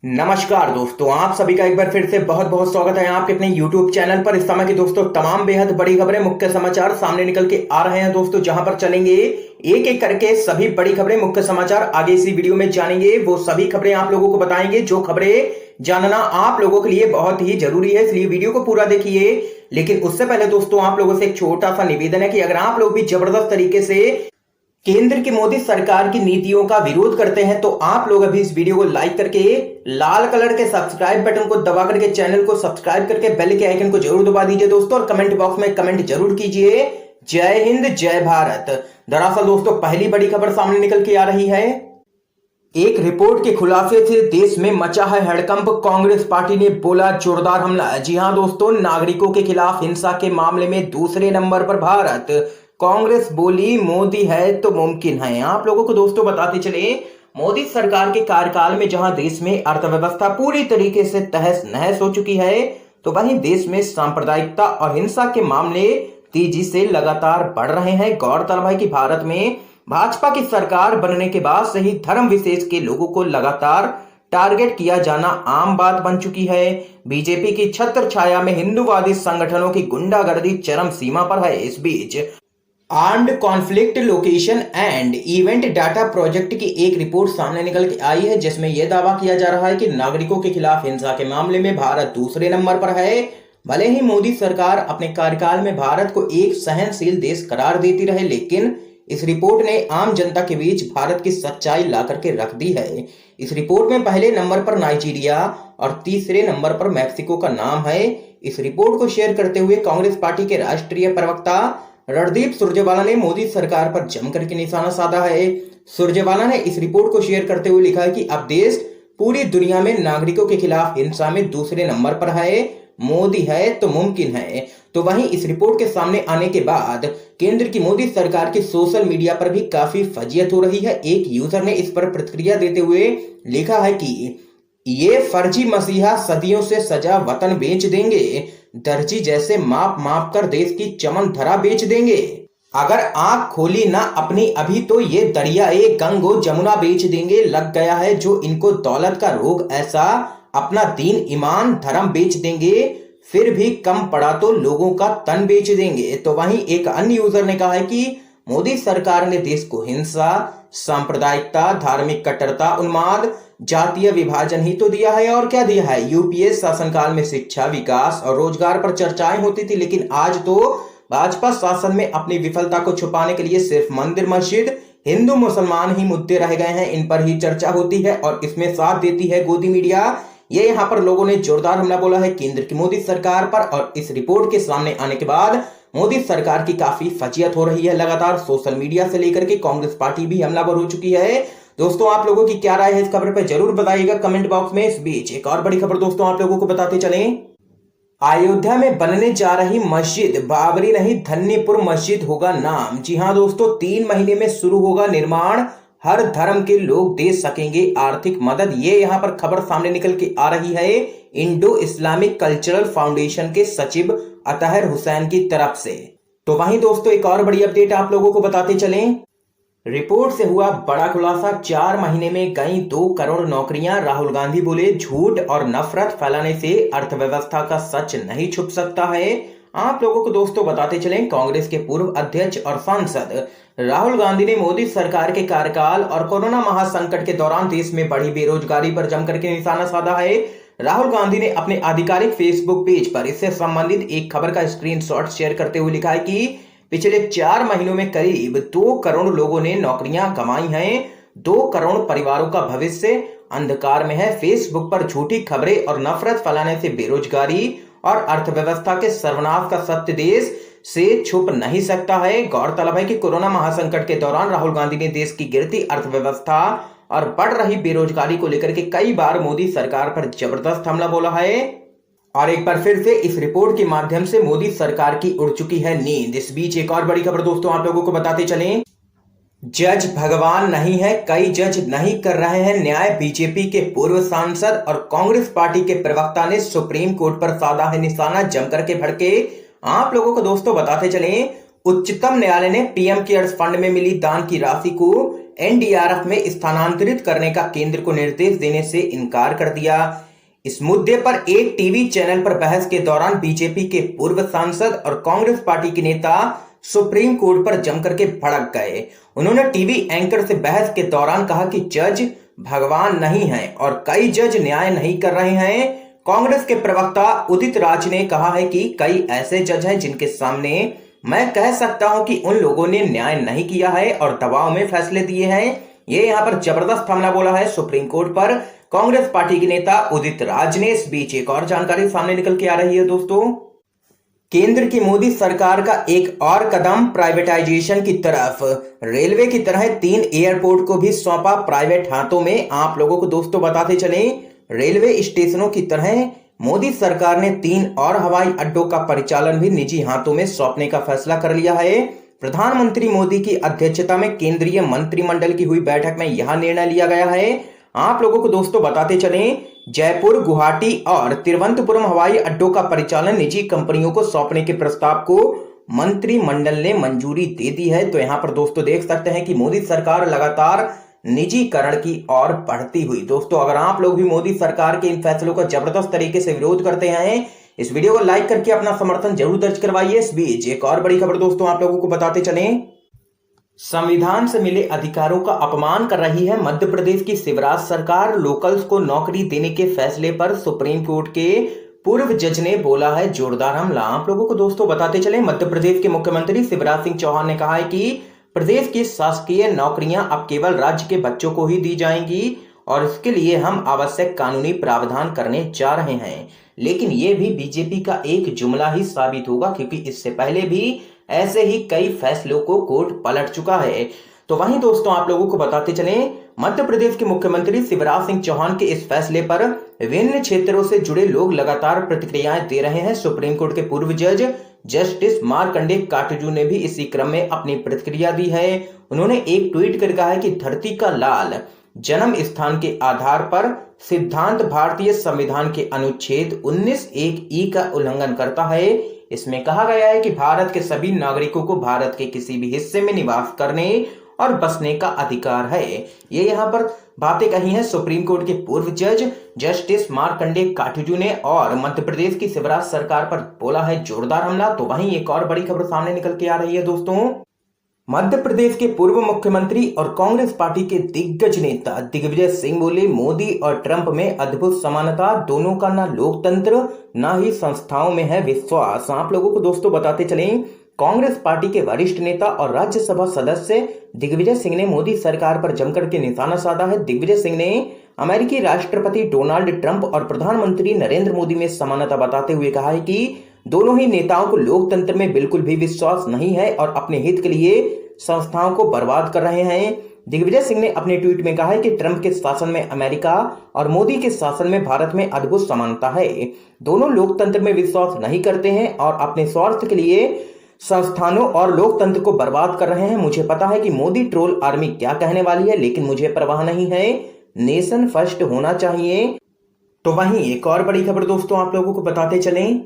नमस्कार दोस्तों, आप सभी का एक बार फिर से बहुत बहुत स्वागत है आपके अपने YouTube चैनल पर। इस समय की दोस्तों तमाम बेहद बड़ी खबरें, मुख्य समाचार सामने निकल के आ रहे हैं दोस्तों, जहां पर चलेंगे एक एक करके सभी बड़ी खबरें, मुख्य समाचार आगे इसी वीडियो में जानेंगे। वो सभी खबरें आप लोगों को बताएंगे जो खबरें जानना आप लोगों के लिए बहुत ही जरूरी है, इसलिए वीडियो को पूरा देखिए। लेकिन उससे पहले दोस्तों आप लोगों से एक छोटा सा निवेदन है कि अगर आप लोग भी जबरदस्त तरीके से केंद्र की मोदी सरकार की नीतियों का विरोध करते हैं तो आप लोग अभी इस वीडियो को लाइक करके लाल कलर के सब्सक्राइब बटन को दबा करके चैनल को सब्सक्राइब करके बेल के आइकन को जरूर दबा दीजिए दोस्तों, और कमेंट बॉक्स में कमेंट जरूर कीजिए जय हिंद जय भारत। दरअसल दोस्तों पहली बड़ी खबर सामने निकल के आ रही है। एक रिपोर्ट के खुलासे से देश में मचा है हड़कंप, कांग्रेस पार्टी ने बोला जोरदार हमला। जी हां दोस्तों, नागरिकों के खिलाफ हिंसा के मामले में दूसरे नंबर पर भारत। कांग्रेस बोली मोदी है तो मुमकिन है। आप लोगों को दोस्तों बताते चले, मोदी सरकार के कार्यकाल में जहां देश में अर्थव्यवस्था पूरी तरीके से तहस नहस हो चुकी है, तो वहीं देश में सांप्रदायिकता और हिंसा के मामले तेजी से लगातार बढ़ रहे हैं। गौरतलब है कि भारत में भाजपा की सरकार बनने के बाद से ही धर्म विशेष के लोगों को लगातार टारगेट किया जाना आम बात बन चुकी है। बीजेपी की छत्र छाया में हिंदूवादी संगठनों की गुंडागर्दी चरम सीमा पर है। इस बीच armed conflict location and event data project की एक रिपोर्ट सामने निकल के आई है, जिसमें यह दावा किया जा रहा है कि नागरिकों के खिलाफ हिंसा के मामले में भारत दूसरे नंबर पर है। भले ही मोदी सरकार अपने कार्यकाल में भारत को एक सहनशील देश करार देती रहे, लेकिन इस रिपोर्ट ने आम जनता के बीच भारत की सच्चाई ला करके रख दी है। इस रिपोर्ट में पहले नंबर पर नाइजीरिया और तीसरे नंबर पर मैक्सिको का नाम है। इस रिपोर्ट को शेयर करते हुए कांग्रेस पार्टी के राष्ट्रीय प्रवक्ता रणदीप सुरजेवाला ने मोदी सरकार पर जमकर के निशाना साधा है। सुरजेवाला ने इस रिपोर्ट को शेयर करते हुए लिखा है कि अब देश पूरी दुनिया में नागरिकों के खिलाफ हिंसा में दूसरे नंबर पर है। मोदी है तो मुमकिन है। तो वहीं इस रिपोर्ट के सामने आने के बाद केंद्र की मोदी सरकार की सोशल मीडिया पर भी काफी फजीयत हो रही है। एक यूजर ने इस पर प्रतिक्रिया देते हुए लिखा है कि ये फर्जी मसीहा सदियों से सजा वतन बेच देंगे, दर्जी जैसे माप माप कर देश की चमन धरा बेच देंगे। अगर आंख खोली ना अपनी अभी तो ये दरियाए गंगो जमुना बेच देंगे। लग गया है जो इनको दौलत का रोग ऐसा, अपना दीन ईमान धर्म बेच देंगे, फिर भी कम पड़ा तो लोगों का तन बेच देंगे। तो वहीं एक अन्य यूजर ने कहा है कि मोदी सरकार ने देश को हिंसा, सांप्रदायिकता, धार्मिक कट्टरता, उन्माद, जातीय विभाजन ही तो दिया है, और क्या दिया है। यूपीए शासनकाल में शिक्षा, विकास और रोजगार पर चर्चाएं होती थी, लेकिन आज तो भाजपा शासन में अपनी विफलता को छुपाने के लिए सिर्फ मंदिर, मस्जिद, हिंदू मुसलमान ही मुद्दे रह गए हैं, इन पर ही चर्चा होती है और इसमें साथ देती है गोदी मीडिया। ये यहाँ पर लोगों ने जोरदार हमला बोला है केंद्र की मोदी सरकार पर, और इस रिपोर्ट के सामने आने के बाद मोदी सरकार की काफी फजीयत हो रही है। लगातार सोशल मीडिया से लेकर के कांग्रेस पार्टी भी हमलावर हो चुकी है। दोस्तों आप लोगों की क्या राय है इस खबर पर जरूर बताइएगा कमेंट बॉक्स में। इस बीच एक और बड़ी खबर दोस्तों आप लोगों को बताते चलें। अयोध्या में बनने जा रही मस्जिद बाबरी नहीं धन्यपुर मस्जिद होगा नाम। जी हां दोस्तों, 3 महीने में शुरू होगा निर्माण, हर धर्म के लोग दे सकेंगे आर्थिक मदद। ये यहाँ पर खबर सामने निकल के आ रही है इंडो इस्लामिक कल्चरल फाउंडेशन के सचिव अतहर हुसैन की तरफ से। तो वहीं दोस्तों एक और बड़ी अपडेट आप लोगों को बताते चलें। रिपोर्ट से हुआ बड़ा खुलासा, 4 महीने में गई 2 करोड़ नौकरियां। राहुल गांधी बोले झूठ और नफरत फैलाने से अर्थव्यवस्था का सच नहीं छुप सकता है। आप लोगों को दोस्तों बताते चलें, कांग्रेस के पूर्व अध्यक्ष और सांसद राहुल गांधी ने मोदी सरकार के कार्यकाल और कोरोना महासंकट के दौरान देश में बढ़ी बेरोजगारी पर जमकर के निशाना साधा है। राहुल गांधी ने अपने आधिकारिक फेसबुक पेज पर इससे संबंधित एक खबर का स्क्रीनशॉट शेयर करते हुए लिखा है कि पिछले 4 महीनों में करीब 2 करोड़ लोगों ने नौकरियां गंवाई हैं। 2 करोड़ परिवारों का भविष्य अंधकार में है। फेसबुक पर झूठी खबरें और नफरत फैलाने से बेरोजगारी और अर्थव्यवस्था के सर्वनाश का सत्य देश से छुप नहीं सकता है। गौरतलब है कि कोरोना महासंकट के दौरान राहुल गांधी ने देश की गिरती अर्थव्यवस्था और बढ़ रही बेरोजगारी को लेकर के कई बार मोदी सरकार पर जबरदस्त हमला बोला है, और एक बार फिर से इस रिपोर्ट के माध्यम से मोदी सरकार की उड़ चुकी है नींद। इस बीच एक और बड़ी खबर दोस्तों आप लोगों को बताते चलें। जज भगवान नहीं है, कई जज नहीं कर रहे हैं न्याय। बीजेपी के पूर्व सांसद और कांग्रेस पार्टी के प्रवक्ता ने सुप्रीम कोर्ट पर साधा है निशाना, जमकर के भड़के। आप लोगों को दोस्तों बताते चलें, उच्चतम न्यायालय ने पीएम केयर्स फंड में मिली दान की राशि को एनडीआरएफ में स्थानांतरित करने का केंद्र को निर्देश देने से इनकार कर दिया। इस मुद्दे पर एक टीवी चैनल पर बहस के दौरान बीजेपी के पूर्व सांसद और कांग्रेस पार्टी के नेता सुप्रीम कोर्ट पर जमकर के भड़क गए। उन्होंने टीवी एंकर से बहस के दौरान कहा कि जज भगवान नहीं है और कई जज न्याय नहीं कर रहे हैं। कांग्रेस के प्रवक्ता उदित राज ने कहा है कि कई ऐसे जज हैं जिनके सामने मैं कह सकता हूं कि उन लोगों ने न्याय नहीं किया है और दबाव में फैसले दिए हैं। ये यहां पर जबरदस्त हमला बोला है सुप्रीम कोर्ट पर कांग्रेस पार्टी के नेता उदित राज ने। इस बीच एक और जानकारी सामने निकल के आ रही है दोस्तों। केंद्र की मोदी सरकार का एक और कदम प्राइवेटाइजेशन की तरफ। रेलवे की तरह 3 एयरपोर्ट को भी सौंपा प्राइवेट हाथों में। आप लोगों को दोस्तों बताते चले, रेलवे स्टेशनों की तरह मोदी सरकार ने 3 और हवाई अड्डों का परिचालन भी निजी हाथों में सौंपने का फैसला कर लिया है। प्रधानमंत्री मोदी की अध्यक्षता में केंद्रीय मंत्रिमंडल की हुई बैठक में यह निर्णय लिया गया है। आप लोगों को दोस्तों बताते चलें, जयपुर, गुवाहाटी और तिरुवनंतपुरम हवाई अड्डों का परिचालन निजी कंपनियों को सौंपने के प्रस्ताव को मंत्रिमंडल ने मंजूरी दे दी है। तो यहां पर दोस्तों देख सकते हैं कि मोदी सरकार लगातार निजीकरण की ओर बढ़ती हुई। दोस्तों अगर आप लोग भी मोदी सरकार के इन फैसलों का जबरदस्त तरीके से विरोध करते हैं, इस वीडियो को लाइक करके अपना समर्थन जरूर दर्ज करवाइए। इस बीच एक और बड़ी खबर दोस्तों आप लोगों को बताते चलें, संविधान से मिले अधिकारों का अपमान कर रही है मध्य प्रदेश की शिवराज सरकार। लोकल्स को नौकरी देने के फैसले पर सुप्रीम कोर्ट के पूर्व जज ने बोला है जोरदार हमला। आप लोगों को दोस्तों बताते चले, मध्य प्रदेश के मुख्यमंत्री शिवराज सिंह चौहान ने कहा है कि प्रदेश की शासकीय नौकरियां अब केवल राज्य के बच्चों को ही दी जाएंगी और इसके लिए हम आवश्यक कानूनी प्रावधान करने जा रहे हैं। लेकिन यह भी बीजेपी का एक जुमला ही साबित होगा, क्योंकि इससे पहले भी ऐसे ही कई फैसलों को कोर्ट पलट चुका है। तो वहीं दोस्तों आप लोगों को बताते चलें, मध्य प्रदेश के मुख्यमंत्री शिवराज सिंह चौहान के इस फैसले पर विभिन्न क्षेत्रों से जुड़े लोग लगातार प्रतिक्रियाएं दे रहे हैं। सुप्रीम कोर्ट के पूर्व जज जस्टिस मार्कंडेय काटजू ने भी इसी क्रम में अपनी प्रतिक्रिया दी है। उन्होंने एक ट्वीट कर कहा है कि धरती का लाल जन्म स्थान के आधार पर सिद्धांत भारतीय संविधान के अनुच्छेद 19(1)(e) का उल्लंघन करता है। इसमें कहा गया है कि भारत के सभी नागरिकों को भारत के किसी भी हिस्से में निवास करने और बसने का अधिकार है। ये यहाँ पर बातें कही हैं सुप्रीम कोर्ट के पूर्व जज जस्टिस मार्कंडेय काटजू ने और मध्य प्रदेश की शिवराज सरकार पर बोला है जोरदार हमला। तो वहीं एक और बड़ी खबर सामने निकल के आ रही है दोस्तों, मध्य प्रदेश के पूर्व मुख्यमंत्री और कांग्रेस पार्टी के दिग्गज नेता दिग्विजय सिंह बोले, मोदी और ट्रंप में अद्भुत समानता, दोनों का ना लोकतंत्र ना ही संस्थाओं में है विश्वास। आप लोगों को दोस्तों बताते चलें, कांग्रेस पार्टी के वरिष्ठ नेता और राज्यसभा सदस्य दिग्विजय सिंह ने मोदी सरकार पर जमकर के निशाना साधा है। दिग्विजय सिंह ने अमेरिकी राष्ट्रपति डोनाल्ड ट्रंप और प्रधानमंत्री नरेंद्र मोदी में समानता बताते हुए कहा है कि दोनों ही नेताओं को लोकतंत्र में बिल्कुल भी विश्वास नहीं है और अपने हित के लिए संस्थाओं को बर्बाद कर रहे हैं। दिग्विजय सिंह ने अपने ट्वीट में कहा है कि ट्रंप के शासन में अमेरिका और मोदी के शासन में भारत में अद्भुत समानता है। दोनों लोकतंत्र में विश्वास नहीं करते हैं और अपने स्वार्थ के लिए संस्थानों और लोकतंत्र को बर्बाद कर रहे हैं। मुझे पता है कि मोदी ट्रोल आर्मी क्या कहने वाली है, लेकिन मुझे परवाह नहीं है, नेशन फर्स्ट होना चाहिए। तो वहीं एक और बड़ी खबर दोस्तों आप लोगों को बताते चलें,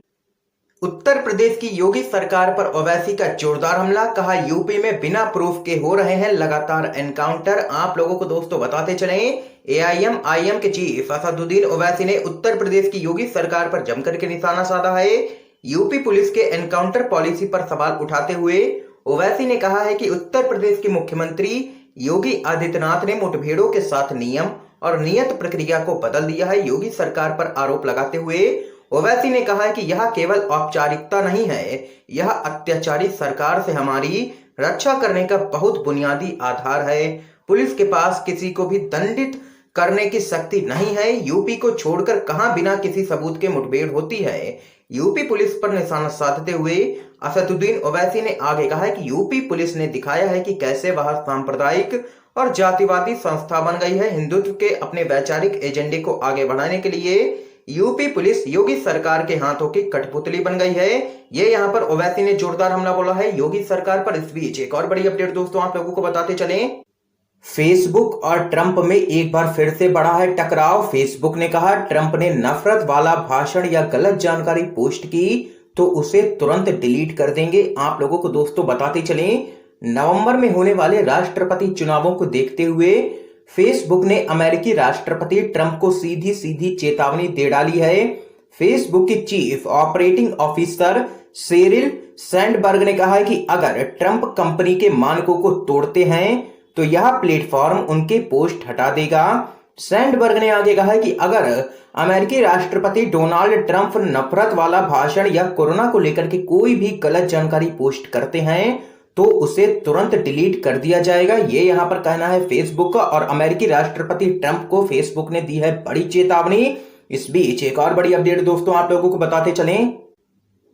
उत्तर प्रदेश की योगी सरकार पर ओवैसी का जोरदार हमला। कहा यूपी में बिना प्रूफ के हो रहे हैं लगातार एनकाउंटर। आप लोगों को दोस्तों बताते चलें, AIM के चीफ असदुद्दीन ओवैसी ने उत्तर प्रदेश की योगी सरकार पर जमकर के निशाना साधा है। यूपी पुलिस के एनकाउंटर पॉलिसी पर सवाल उठाते हुए ओवैसी ने कहा है कि उत्तर प्रदेश के मुख्यमंत्री योगी आदित्यनाथ ने मुठभेड़ों के साथ नियम और नियत प्रक्रिया को बदल दिया है। योगी सरकार पर आरोप लगाते हुए ओवैसी ने कहा है कि यह केवल औपचारिकता नहीं है, यह अत्याचारी सरकार से हमारी रक्षा करने का बहुत बुनियादी आधार है। पुलिस के पास किसी को भी दंडित करने की शक्ति नहीं है। यूपी को छोड़कर कहां बिना किसी सबूत के मुठभेड़ होती है। यूपी पुलिस पर निशाना साधते हुए असदुद्दीन ओवैसी ने आगे कहा है कि यूपी पुलिस ने दिखाया है कि कैसे वह सांप्रदायिक और जातिवादी संस्था बन गई है। हिंदुत्व के अपने वैचारिक एजेंडे को आगे बढ़ाने के लिए यूपी पुलिस योगी सरकार के हाथों की कठपुतली बन गई है। ये यहाँ पर ओवैसी ने जोरदार हमला बोला है योगी सरकार पर। इस बीच एक और बड़ी अपडेट दोस्तों आप लोगों को बताते चलें, फेसबुक और ट्रंप में एक बार फिर से बढ़ा है टकराव। फेसबुक ने कहा ट्रंप ने नफरत वाला भाषण या गलत जानकारी पोस्ट की तो उसे तुरंत डिलीट कर देंगे। आप लोगों को दोस्तों बताते चलें, नवंबर में होने वाले राष्ट्रपति चुनावों को देखते हुए फेसबुक ने अमेरिकी राष्ट्रपति ट्रंप को सीधी सीधी चेतावनी दे डाली है। फेसबुक की chief operating officer Sheryl Sandberg ने कहा है कि अगर ट्रंप कंपनी के मानकों को तोड़ते हैं तो यह प्लेटफॉर्म उनके पोस्ट हटा देगा। सैंडबर्ग ने आगे कहा है कि अगर अमेरिकी राष्ट्रपति डोनाल्ड ट्रंप नफरत वाला भाषण या कोरोना को लेकर के कोई भी गलत जानकारी पोस्ट करते हैं तो उसे तुरंत डिलीट कर दिया जाएगा। ये यहां पर कहना है फेसबुक का और अमेरिकी राष्ट्रपति ट्रंप को फेसबुक ने दी है बड़ी चेतावनी। इस बीच एक और बड़ी अपडेट दोस्तों आप लोगों को बताते चलें।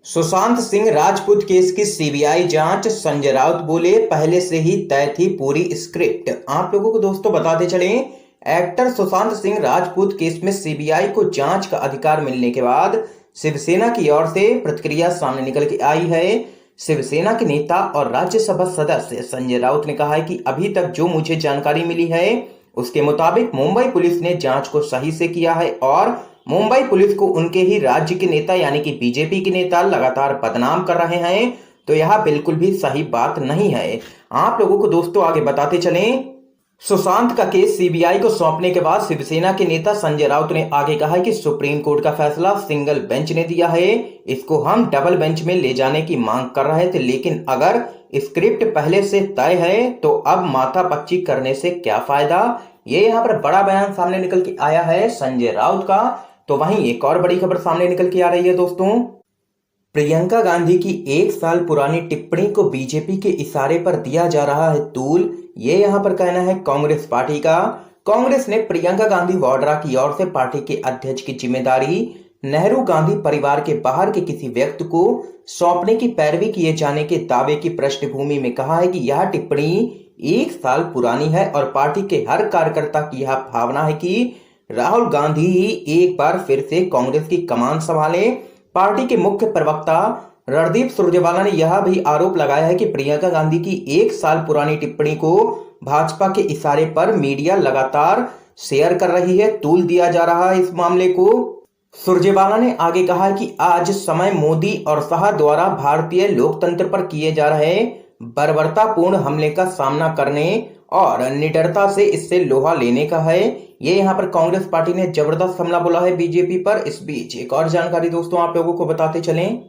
सुशांत सिंह राजपूत केस की सीबीआई जांच, संजय राउत बोले पहले से ही तय थी पूरी स्क्रिप्ट। आप लोगों को दोस्तों बताते चलें, एक्टर सुशांत सिंह राजपूत केस में सीबीआई को जांच का अधिकार मिलने के बाद शिवसेना की ओर से प्रतिक्रिया सामने निकल के आई है। शिवसेना के नेता और राज्यसभा सदस्य संजय राउत ने कहा है कि अभी तक जो मुझे जानकारी मिली है उसके मुताबिक मुंबई पुलिस ने जांच को सही से किया है और मुंबई पुलिस को उनके ही राज्य के नेता यानी कि बीजेपी के नेता लगातार बदनाम कर रहे हैं, तो यह बिल्कुल भी सही बात नहीं है। आप लोगों को दोस्तों आगे बताते चलें, सुशांत का केस सीबीआई को सौंपने के बाद शिवसेना के नेता संजय राउत ने आगे कहा है कि सुप्रीम कोर्ट का फैसला सिंगल बेंच ने दिया है, इसको हम डबल बेंच में ले जाने की मांग कर रहे थे, लेकिन अगर स्क्रिप्ट पहले से तय है तो अब माथापच्ची करने से क्या फायदा। ये यहाँ पर बड़ा बयान सामने निकल के आया है संजय राउत का। तो वहीं एक और बड़ी खबर सामने निकल के आ रही है दोस्तों, प्रियंका गांधी की 1 साल पुरानी टिप्पणी को बीजेपी के इशारे पर दिया जा रहा है तूल। ये यहाँ पर कहना है कांग्रेस पार्टी का। कांग्रेस ने प्रियंका गांधी वाड्रा की ओर से पार्टी के अध्यक्ष की जिम्मेदारी नेहरू गांधी परिवार के बाहर के किसी व्यक्ति को सौंपने की पैरवी किए जाने के दावे की पृष्ठभूमि में कहा है कि यह टिप्पणी 1 साल पुरानी है और पार्टी के हर कार्यकर्ता की यह भावना है कि राहुल गांधी ही एक बार फिर से कांग्रेस की कमान संभाले। पार्टी के मुख्य प्रवक्ता रणदीप सुरजेवाला ने यह भी आरोप लगाया है कि प्रियंका गांधी की 1 साल पुरानी टिप्पणी को भाजपा के इशारे पर मीडिया लगातार शेयर कर रही है, तूल दिया जा रहा है इस मामले को। सुरजेवाला ने आगे कहा कि आज समय मोदी और शाह द्वारा भारतीय लोकतंत्र पर किए जा रहे बर्बरतापूर्ण हमले का सामना करने और निडरता से इससे लोहा लेने का है। ये यहाँ पर कांग्रेस पार्टी ने जबरदस्त हमला बोला है बीजेपी पर। इस बीच एक और जानकारी दोस्तों आप लोगों को बताते चलें,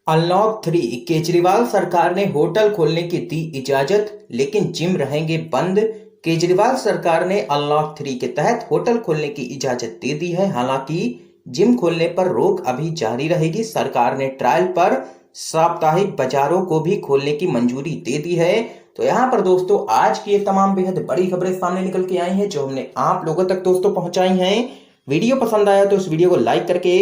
अनलॉक 3 केजरीवाल सरकार ने होटल खोलने की दी इजाजत, लेकिन जिम रहेंगे बंद। केजरीवाल सरकार ने अनलॉक 3 के तहत होटल खोलने की इजाजत दे दी है, हालांकि जिम खोलने पर रोक अभी जारी रहेगी। सरकार ने ट्रायल पर साप्ताहिक बाजारों को भी खोलने की मंजूरी दे दी है। तो यहाँ पर दोस्तों आज की ये तमाम बेहद बड़ी खबरें सामने निकल के आई हैं जो हमने आप लोगों तक दोस्तों पहुंचाई हैं। वीडियो पसंद आया तो इस वीडियो को लाइक करके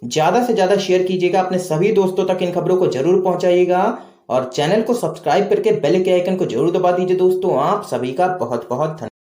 ज्यादा से ज्यादा शेयर कीजिएगा, अपने सभी दोस्तों तक इन खबरों को जरूर पहुंचाइएगा और चैनल को सब्सक्राइब करके बेल के आइकन को जरूर दबा दीजिए। दोस्तों आप सभी का बहुत बहुत धन्यवाद।